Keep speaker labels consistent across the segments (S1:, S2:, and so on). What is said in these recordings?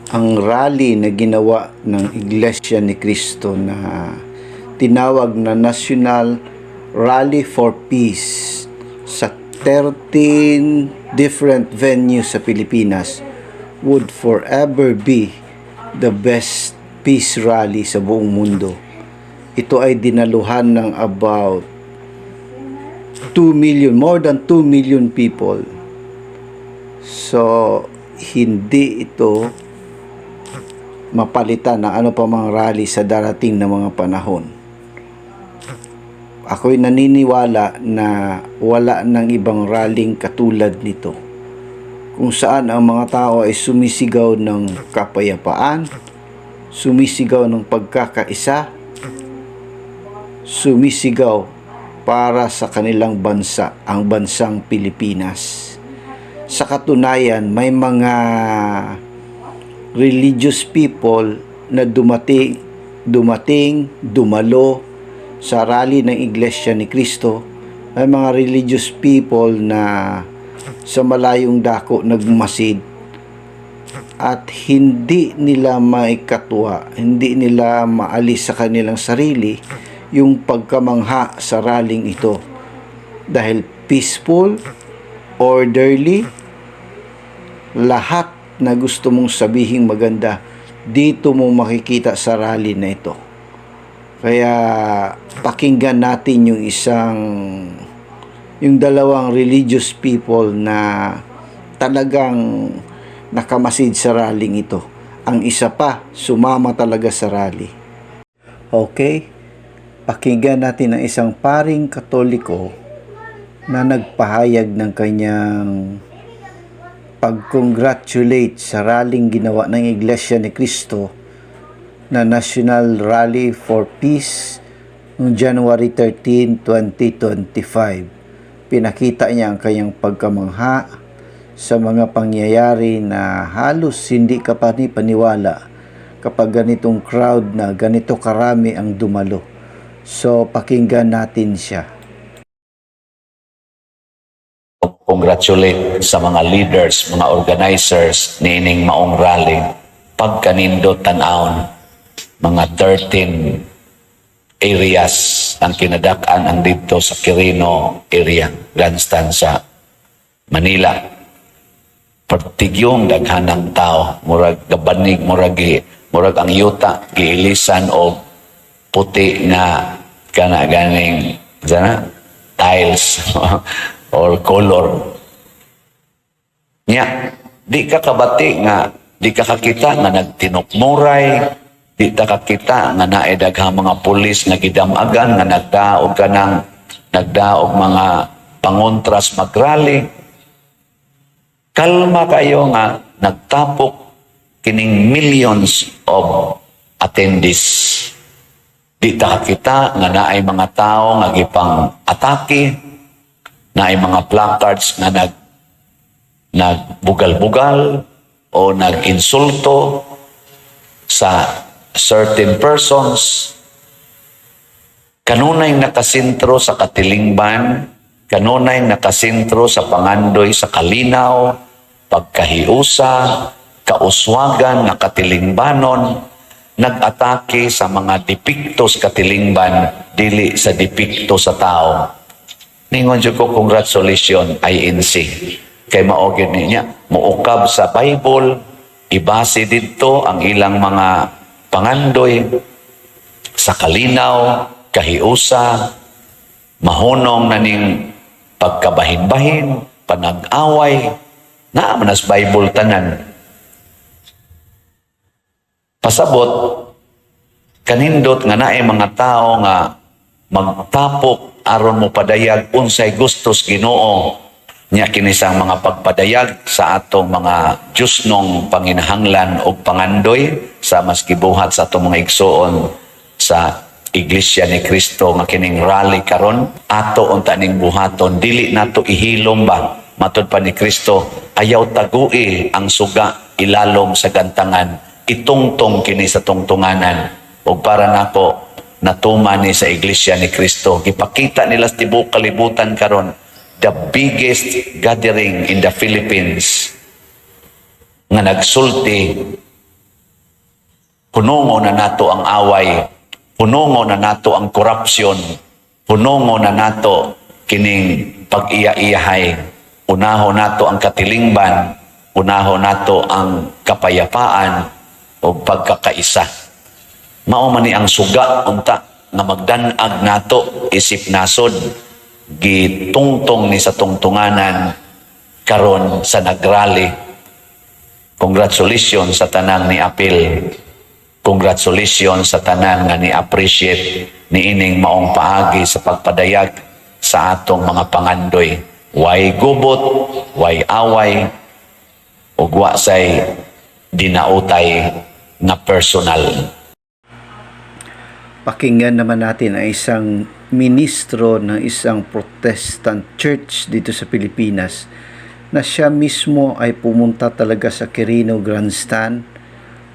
S1: ang rally na ginawa ng Iglesia ni Cristo na tinawag na National Rally for Peace sa 13 different venues sa Pilipinas would forever be the best peace rally sa buong mundo. Ito ay dinaluhan ng about 2 million, more than 2 million people. So, hindi ito mapalitan ng ano pa mang rally sa darating na mga panahon. Ako'y naniniwala na wala ng ibang rallying katulad nito, kung saan ang mga tao ay sumisigaw ng kapayapaan, sumisigaw ng pagkakaisa, sumisigaw para sa kanilang bansa, ang bansang Pilipinas. Sa katunayan, may mga religious people na dumalo sa rally ng Iglesia ni Cristo. May mga religious people na sa malayong dako nagmasid at hindi nila maikatwa, hindi nila maalis sa kanilang sarili yung pagkamangha sa rallying ito. Dahil peaceful, orderly, lahat na gusto mong sabihing maganda, dito mo makikita sa rally na ito. Kaya pakinggan natin yung dalawang religious people na talagang nakamasid sa rallying ito. Ang isa pa, sumama talaga sa rally. Okay, pakinggan natin ang isang paring Katoliko na nagpahayag ng kanyang pag-congratulate sa rallying ginawa ng Iglesia ni Cristo na National Rally for Peace noong January 13, 2025. Pinakita niya ang kanyang pagkamangha sa mga pangyayari na halos hindi ka paniwala kapag ganitong crowd na ganito karami ang dumalo. So, pakinggan natin siya.
S2: Congratulate sa mga leaders, mga organizers niining maong rally. Pagkanindot tanawon, mga 13 areas ang kinadak-an ang dito sa Quirino area, Grandstand sa Manila. Partigyong daghanang tao, murag gabanig, murag ang yuta, giilisan o puti na ganing tiles or color nya. Di ka kabati nga, di ka kakita nga nagtinukmuray, di ka kakita nga naedaghang mga pulis nga gidamagan nga nagdaog mga pangontras magrally. Kalma kayo nga nagtapok kining millions of attendees. Di ta kakita nga naay mga tao nga gipang atake, na ay mga placards na nagbugal-bugal o nag-insulto sa certain persons. Kanunay nakasintro sa katilingban, kanunay nakasintro sa pangandoy sa kalinaw, pagkahiusa, kauswagan na katilingbanon, nag-atake sa mga depiktos katilingban, dili sa depikto sa tao. Ningon dyan ko, congratulations, INC. Kay maogid niya, muukab sa Bible, ibase dito ang ilang mga pangandoy sa kalinaw, kahiusa, mahunong na ning pagkabahin-bahin, panag-away, naaman as Bible tanan. Pasabot, kanindot nga naay mga tao nga magtapok aron mo padayag unsay gustos Ginoo nya kinisang mga pagpadayag sa atong mga Diyosnong panginahanglan o pangandoy sa maskibuhat sa atong mga igsoon sa Iglesia ni Cristo nga kining rally karon ato unta ning buhaton, dili nato ihilom ba matud pa ni Cristo, ayaw tagui ang suga ilalom sa gantangan, itungtong kini sa tungtunganan. O para nako natuman ni sa Iglesia ni Cristo, gipakita nila sa tibuok kalibutan karon the biggest gathering in the Philippines nga nagsulti Punongo na nato ang away, punongo na nato ang korupsyon, punongo na nato kining pag-iya-iyahay, unaho nato ang katilingban, unaho nato ang kapayapaan o pagkakaisa. Mao man ni ang suga unta nga magdanag nato isip nasod gitungtong ni sa tungtunganan karon sa nagrally. Congratulations sa tanang ni apil. Congratulations sa tanang nga ni appreciate ni ining maong paagi sa pagpadayag sa atong mga pangandoy. Way gubot, way away, ug wa say dinautay na personal.
S1: Pakinggan naman natin ang isang ministro ng isang Protestant church dito sa Pilipinas na siya mismo ay pumunta talaga sa Quirino Grandstand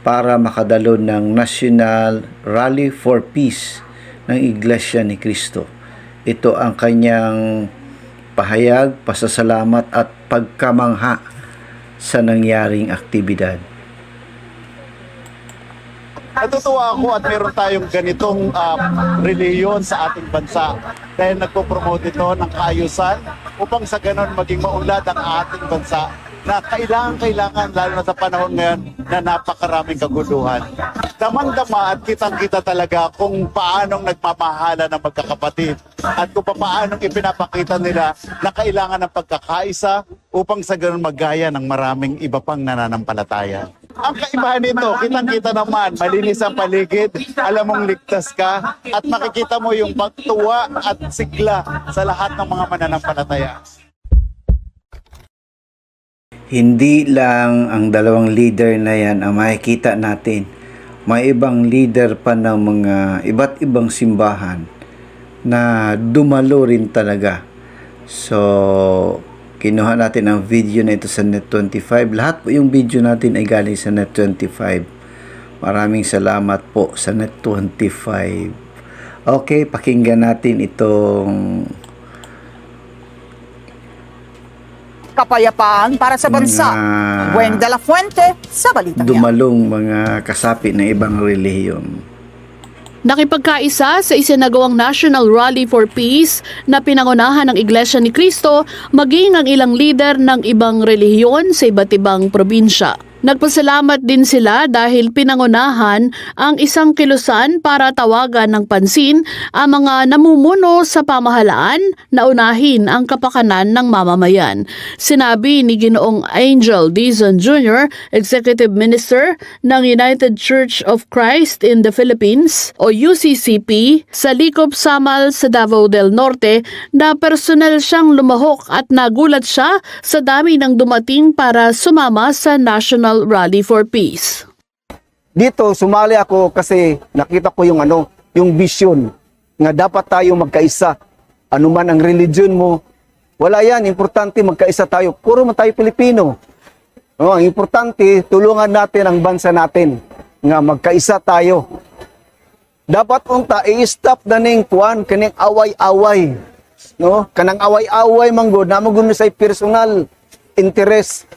S1: para makadalo ng National Rally for Peace ng Iglesia ni Cristo. Ito ang kanyang pahayag, pasasalamat at pagkamangha sa nangyaring aktibidad.
S3: Natutuwa ako at meron tayong ganitong reliyon sa ating bansa dahil nagpo-promote ito ng kaayusan upang sa ganon maging maunlad ang ating bansa na kailangan lalo na sa panahon ngayon na napakaraming kaguluhan. Damang-dama at kitang-kita talaga kung paanong nagmamahala ng magkakapatid at kung paanong ipinapakita nila na kailangan ng pagkakaisa upang sa ganon magaya ng maraming iba pang nananampalataya. Ang kaibahan nito, kitang-kita naman, malinis ang paligid, alam mong ligtas ka, at makikita mo yung pagtuwa at sigla sa lahat ng mga mananampalataya.
S1: Hindi lang ang dalawang leader na yan ang makikita natin. May ibang leader pa ng mga iba't ibang simbahan na dumalo rin talaga. So, kinuha natin ang video na ito sa Net25. Lahat po yung video natin ay galing sa Net25. Maraming salamat po sa Net25. Okay, pakinggan natin itong
S4: kapayapaan para sa bansa. Weng de la Fuente sa Balitang Yan.
S1: dumalong mga kasapi ng ibang relihiyon.
S5: Nakipagkaisa sa isinagawang National Rally for Peace na pinangunahan ng Iglesia ni Cristo maging ang ilang leader ng ibang relihiyon sa iba't ibang probinsya. Nagpasalamat din sila dahil pinangunahan ang isang kilusan para tawagan ng pansin ang mga namumuno sa pamahalaan na unahin ang kapakanan ng mamamayan. Sinabi ni Ginoong Angel Dizon Jr., Executive Minister ng United Church of Christ in the Philippines o UCCP sa Likop Samal sa Davao del Norte na personal siyang lumahok at nagulat siya sa dami ng dumating para sumama sa National Rally for Peace.
S6: Dito sumali ako kasi nakita ko yung vision nga dapat tayo magkaisa. Ano man ang religion mo, wala yan, importante magkaisa tayo. Puro man tayo Pilipino. Ang importante, tulungan natin ang bansa natin nga magkaisa tayo. Dapat unta i-stop na ning kaning away-away. No? Kanang away-away manggod na maguno sa personal interest.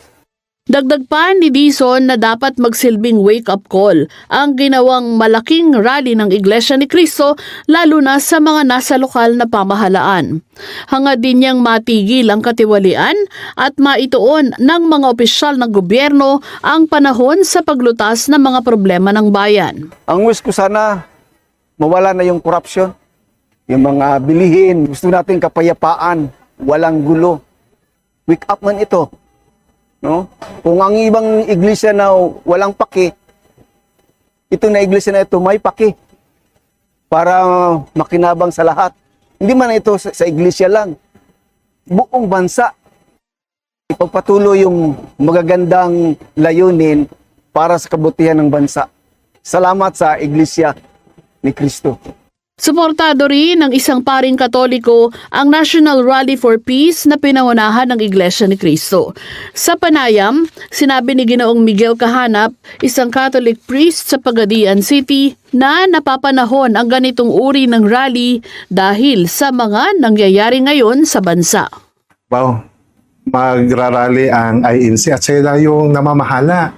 S5: Dagdag pa ni Dizon na dapat magsilbing wake-up call ang ginawang malaking rally ng Iglesia ni Cristo lalo na sa mga nasa lokal na pamahalaan. Hangad din niyang matigil ang katiwalian at maituon ng mga opisyal ng gobyerno ang panahon sa paglutas ng mga problema ng bayan.
S6: Ang wish ko sana, mawala na yung corruption, yung mga bilihin. Gusto natin kapayapaan, walang gulo. Wake up man ito. No? Kung ang ibang iglesia na walang paki, ito na iglesia na ito may paki para makinabang sa lahat. Hindi man ito sa iglesia lang. Buong bansa. Ipagpatuloy yung magagandang layunin para sa kabutihan ng bansa. Salamat sa iglesia ni Cristo.
S5: Suportado rin ng isang paring Katoliko ang National Rally for Peace na pinangunahan ng Iglesia ni Cristo. Sa panayam, sinabi ni Ginoong Miguel Kahanap, isang Catholic priest sa Pagadian City, na napapanahon ang ganitong uri ng rally dahil sa mga nangyayari ngayon sa bansa.
S7: Wow, magrarally ang INC at sila yung namamahala.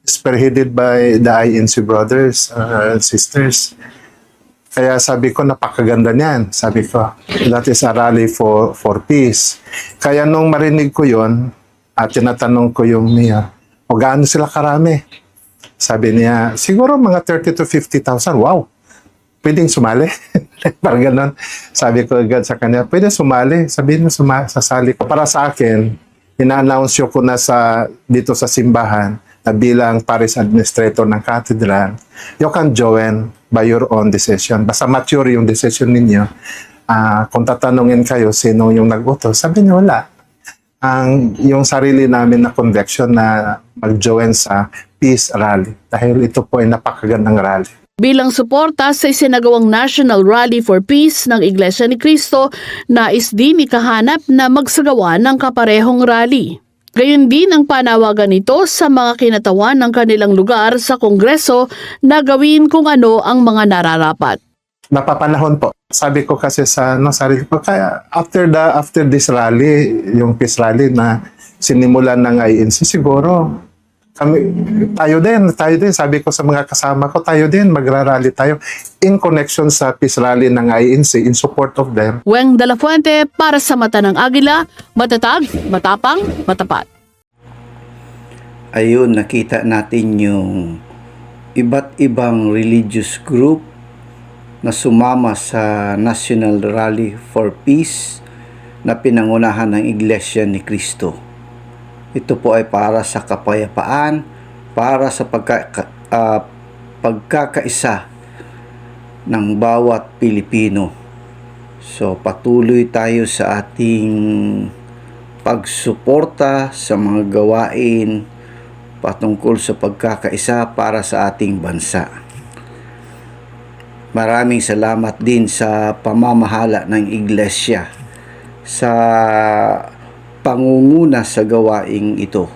S7: spearheaded by the INC brothers and sisters. Kaya sabi ko, napakaganda niyan. Sabi ko, that is a rally for peace. Kaya nung marinig ko yon at tinatanong ko yung mayor, o gaano sila karami? Sabi niya, siguro mga 30 to 50,000. Wow! Pwedeng sumali? Parang ganon. Sabi ko agad sa kanya, pwede sumali. Sabihin mo, sasali ko. Para sa akin, ina-announce ko na dito sa simbahan na bilang parish administrator ng cathedral, you can join by your own decision. Basta mature yung decision ninyo. Kung tatanungin kayo sino yung nag-utos, sabi niyo wala. Yung sarili namin na conviction na mag-join sa peace rally. Dahil ito po ay napakagandang rally.
S5: Bilang suporta sa isinagawang National Rally for Peace ng Iglesia ni Cristo, nais din ikahanap na magsagawa ng kaparehong rally. Gayon din ang panawagan nito sa mga kinatawan ng kanilang lugar sa Kongreso na gawin kung ano ang mga nararapat.
S7: Napapanahon po. Sabi ko kasi sa sarili ko, kaya after this rally, yung peace rally na sinimulan ng INC, siguro tayo din, sabi ko sa mga kasama ko, tayo din, magrarally tayo in connection sa peace rally ng INC in support of them.
S5: Weng de la Fuente para sa Mata ng Agila, matatag, matapang, matapat.
S1: Ayun, nakita natin yung iba't ibang religious group na sumama sa National Rally for Peace na pinangunahan ng Iglesia ni Cristo. Ito po ay para sa kapayapaan, para sa pagkakaisa ng bawat Pilipino. So patuloy tayo sa ating pagsuporta sa mga gawain patungkol sa pagkakaisa para sa ating bansa. Maraming salamat din sa pamamahala ng Iglesia sa pangunguna sa gawaing ito.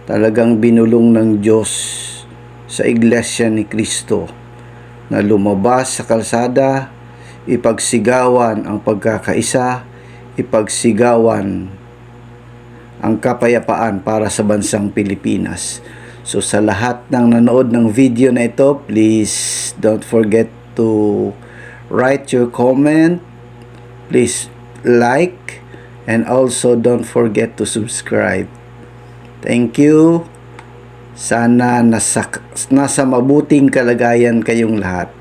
S1: Talagang binulong ng Diyos sa Iglesia ni Cristo na lumabas sa kalsada, ipagsigawan ang pagkakaisa, ipagsigawan ang kapayapaan para sa bansang Pilipinas. So sa lahat ng nanood ng video na ito, please don't forget to write your comment, please like, and also don't forget to subscribe. Thank you. Sana nasa mabuting kalagayan kayong lahat.